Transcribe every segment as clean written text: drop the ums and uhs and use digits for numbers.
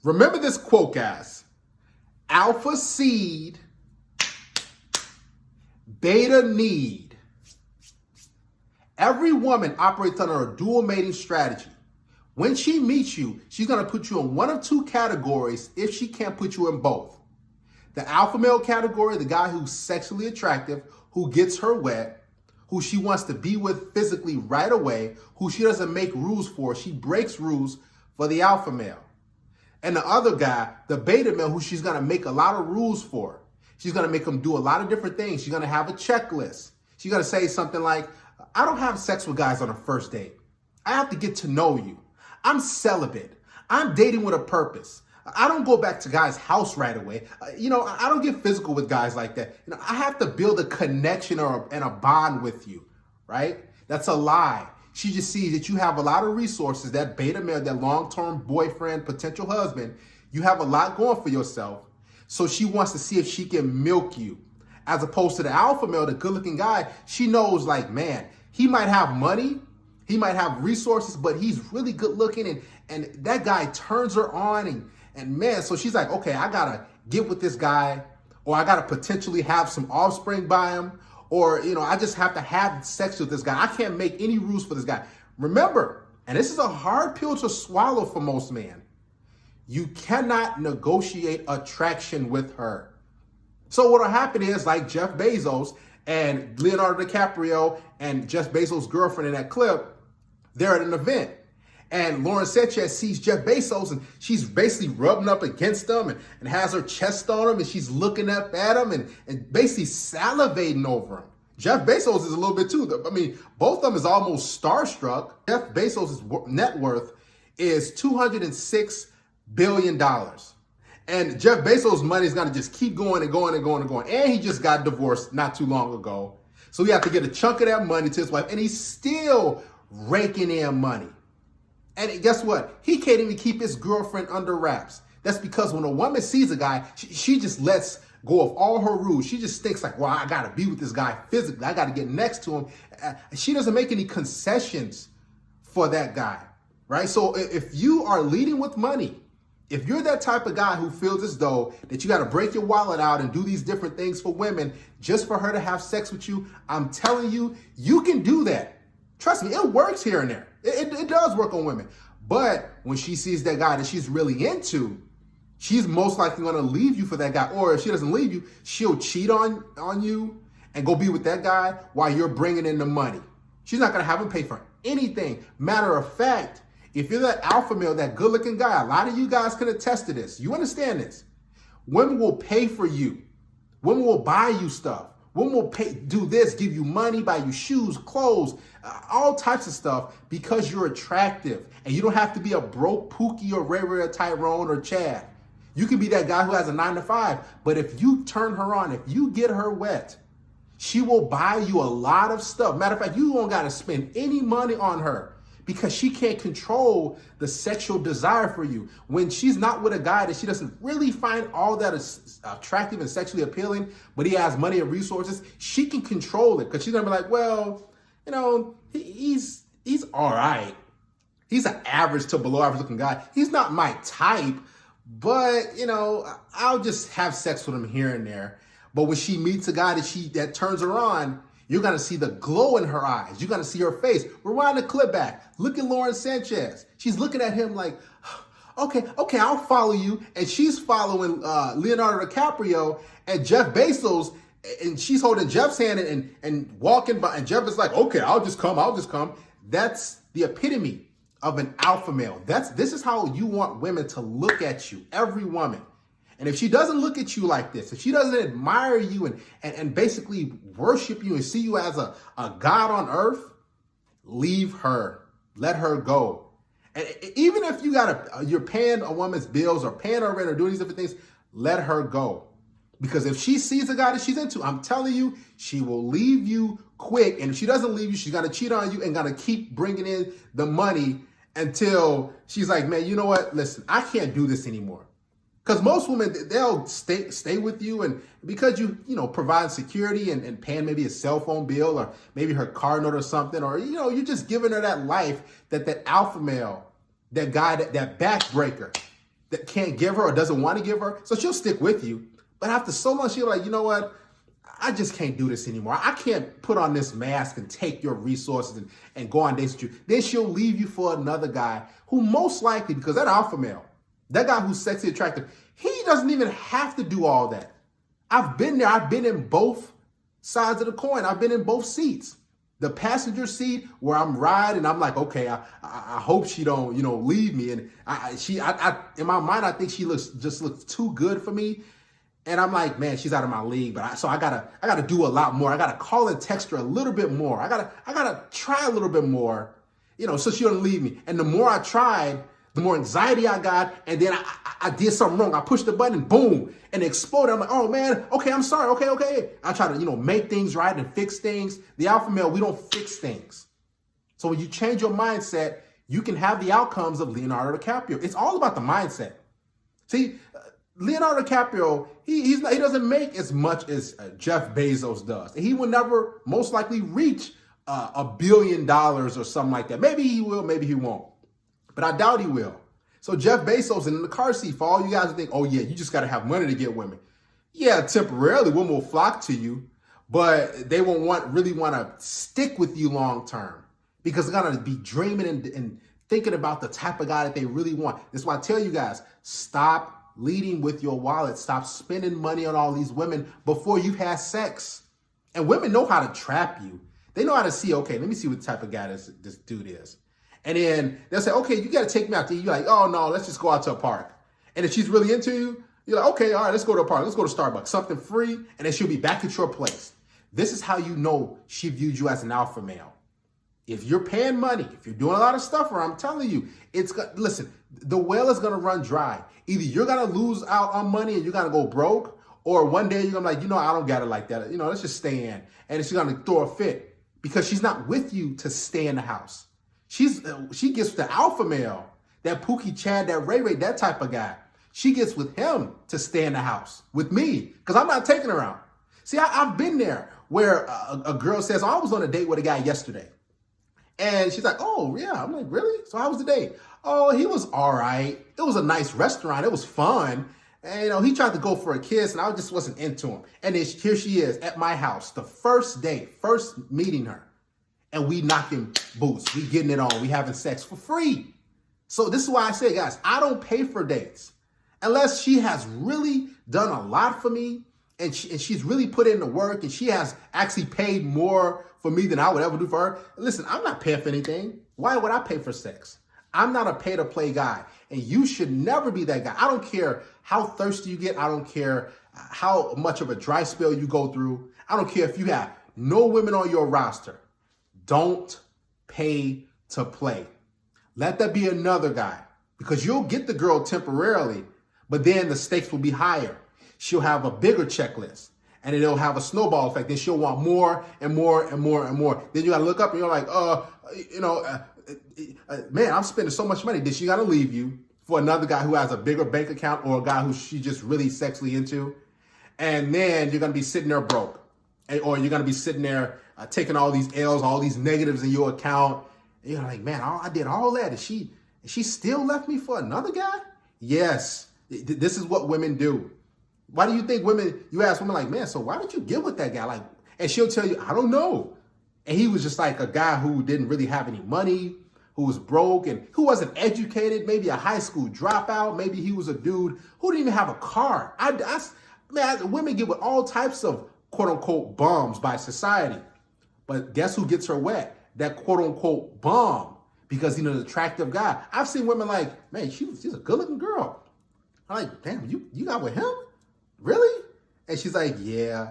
Remember this quote, guys. Alpha seed, beta need. Every woman operates under a dual mating strategy. When she meets you, she's going to put you in one of two categories if she can't put you in both. The alpha male category, the guy who's sexually attractive, who gets her wet, who she wants to be with physically right away, who she doesn't make rules for. She breaks rules for the alpha male. And the other guy, the beta male, who she's going to make a lot of rules for. She's going to make him do a lot of different things. She's going to have a checklist. She's going to say something like, I don't have sex with guys on a first date. I have to get to know you. I'm celibate. I'm dating with a purpose. I don't go back to guys' house right away. I don't get physical with guys like that. I have to build a connection and a bond with you, right? That's a lie. She just sees that you have a lot of resources, that beta male, that long-term boyfriend, potential husband. You have a lot going for yourself. So she wants to see if she can milk you. As opposed to the alpha male, the good-looking guy, she knows like, man, he might have money, he might have resources, but he's really good looking, and that guy turns her on, and man, so she's like, okay, I gotta get with this guy, or I gotta potentially have some offspring by him, or I just have to have sex with this guy. I can't make any rules for this guy. Remember, and this is a hard pill to swallow for most men, you cannot negotiate attraction with her. So what'll happen is, like Jeff Bezos and Leonardo DiCaprio and Jeff Bezos' girlfriend in that clip, they're at an event. And Lauren Sanchez sees Jeff Bezos, and she's basically rubbing up against him and has her chest on him, and she's looking up at him and basically salivating over him. Jeff Bezos is a little bit too. I mean, both of them is almost starstruck. Jeff Bezos' net worth is $206 billion. And Jeff Bezos' money is going to just keep going and going and going and going. And he just got divorced not too long ago. So he have to get a chunk of that money to his wife, and he's still raking in money. And guess what? He can't even keep his girlfriend under wraps. That's because when a woman sees a guy, she just lets go of all her rules. She just thinks like, well, I got to be with this guy physically. I got to get next to him. She doesn't make any concessions for that guy, right? So if you are leading with money, if you're that type of guy who feels as though that you got to break your wallet out and do these different things for women just for her to have sex with you, I'm telling you, you can do that. Trust me, it works here and there. It does work on women. But when she sees that guy that she's really into, she's most likely going to leave you for that guy. Or if she doesn't leave you, she'll cheat on you and go be with that guy while you're bringing in the money. She's not going to have him pay for anything. Matter of fact, if you're that alpha male, that good-looking guy, a lot of you guys can attest to this. You understand this. Women will pay for you. Women will buy you stuff. Women will do this, give you money, buy you shoes, clothes, all types of stuff because you're attractive. And you don't have to be a broke Pookie or Ray Ray or Tyrone or Chad. You can be that guy who has a 9-to-5. But if you turn her on, if you get her wet, she will buy you a lot of stuff. Matter of fact, you don't got to spend any money on her because she can't control the sexual desire for you. When she's not with a guy that she doesn't really find all that attractive and sexually appealing, but he has money and resources, she can control it because she's going to be like, well, he's all right. He's an average to below average looking guy. He's not my type, but, I'll just have sex with him here and there. But when she meets a guy that turns her on, you're going to see the glow in her eyes. You're going to see her face. Rewind the clip back. Look at Lauren Sanchez. She's looking at him like, okay, I'll follow you. And she's following Leonardo DiCaprio and Jeff Bezos. And she's holding Jeff's hand and walking by. And Jeff is like, okay, I'll just come. That's the epitome of an alpha male. This is how you want women to look at you, every woman. And if she doesn't look at you like this, if she doesn't admire you and basically worship you and see you as a God on earth, leave her. Let her go. And even if you're paying a woman's bills or paying her rent or doing these different things, let her go. Because if she sees a guy that she's into, I'm telling you, she will leave you quick. And if she doesn't leave you, she's going to cheat on you and going to keep bringing in the money until she's like, man, you know what? Listen, I can't do this anymore. Because most women, they'll stay with you, and because you provide security and paying maybe a cell phone bill or maybe her car note or something, or you're just giving her that life that alpha male, that guy, that backbreaker, that can't give her or doesn't want to give her. So she'll stick with you. But after so long, she'll be like, you know what? I just can't do this anymore. I can't put on this mask and take your resources and go on dates with you. Then she'll leave you for another guy who most likely, because that alpha male, that guy who's sexy, attractive, he doesn't even have to do all that. I've been there. I've been in both sides of the coin. I've been in both seats. The passenger seat where I'm riding, I'm like, okay, I hope she don't, leave me. And in my mind, I think she just looks too good for me. And I'm like, man, she's out of my league. But I gotta do a lot more. I gotta call and text her a little bit more. I gotta try a little bit more, so she don't leave me. And the more I tried, the more anxiety I got. And then I did something wrong. I pushed the button, boom, and it exploded. I'm like, oh man, okay, I'm sorry. Okay. I try to, make things right and fix things. The alpha male, we don't fix things. So when you change your mindset, you can have the outcomes of Leonardo DiCaprio. It's all about the mindset. See, Leonardo DiCaprio, he doesn't make as much as Jeff Bezos does. He will never most likely reach $1 billion or something like that. Maybe he will, maybe he won't. But I doubt he will. So Jeff Bezos in the car seat, for all you guys to think, oh yeah, you just got to have money to get women. Yeah, temporarily women will flock to you, but they won't really want to stick with you long term because they're going to be dreaming and thinking about the type of guy that they really want. That's why I tell you guys, stop leading with your wallet. Stop spending money on all these women before you've had sex. And women know how to trap you. They know how to see, okay, let me see what type of guy this dude is. And then they'll say, okay, you got to take me out to eat. You're like, oh, no, let's just go out to a park. And if she's really into you, you're like, okay, all right, let's go to a park. Let's go to Starbucks, something free. And then she'll be back at your place. This is how you know she viewed you as an alpha male. If you're paying money, if you're doing a lot of stuff for her, I'm telling you, listen, the well is going to run dry. Either you're going to lose out on money and you're going to go broke, or one day you're going to be like, I don't got it like that. Let's just stay in. And she's going to throw a fit because she's not with you to stay in the house. She gets with the alpha male, that Pookie Chad, that Ray Ray, that type of guy. She gets with him to stay in the house with me because I'm not taking her out. See, I've been there where a girl says, I was on a date with a guy yesterday. And she's like, oh, yeah. I'm like, really? So how was the date? Oh, he was all right. It was a nice restaurant. It was fun. And, he tried to go for a kiss, and I just wasn't into him. And then here she is at my house, the first date, first meeting her. And we knocking boots. We getting it on. We having sex for free. So this is why I say, guys, I don't pay for dates unless she has really done a lot for me and she's really put in the work and she has actually paid more for me than I would ever do for her. Listen, I'm not paying for anything. Why would I pay for sex? I'm not a pay-to-play guy, and you should never be that guy. I don't care how thirsty you get. I don't care how much of a dry spell you go through. I don't care if you have no women on your roster. Don't pay to play. Let that be another guy, because you'll get the girl temporarily, but then the stakes will be higher. She'll have a bigger checklist, and it'll have a snowball effect. Then she'll want more and more and more and more. Then you got to look up and you're like, man, I'm spending so much money. Then she got to leave you for another guy who has a bigger bank account or a guy who she just really sexually into. And then you're going to be sitting there broke. Or you're going to be sitting there taking all these L's, all these negatives in your account. And you're like, man, I did all that. And she still left me for another guy? Yes. This is what women do. Why do you think you ask women like, man, so why did you get with that guy? Like, and she'll tell you, I don't know. And he was just like a guy who didn't really have any money, who was broke and who wasn't educated, maybe a high school dropout. Maybe he was a dude who didn't even have a car. Women get with all types of quote unquote bums by society. But guess who gets her wet? That quote unquote bum, because he's an attractive guy. I've seen women like, man, she's a good looking girl. I'm like, damn, you got with him? Really? And she's like, yeah.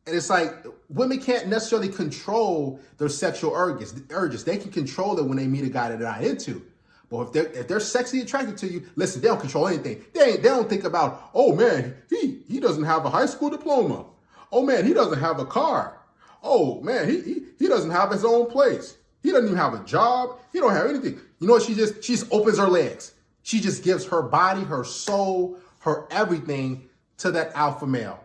And it's like, women can't necessarily control their sexual urges. They can control it when they meet a guy that they're not into. But if they're sexually attracted to you, listen, they don't control anything. They don't think about, oh man, he doesn't have a high school diploma. Oh man, he doesn't have a car. Oh man, he doesn't have his own place. He doesn't even have a job. He don't have anything. You know what? She just opens her legs. She just gives her body, her soul, her everything to that alpha male.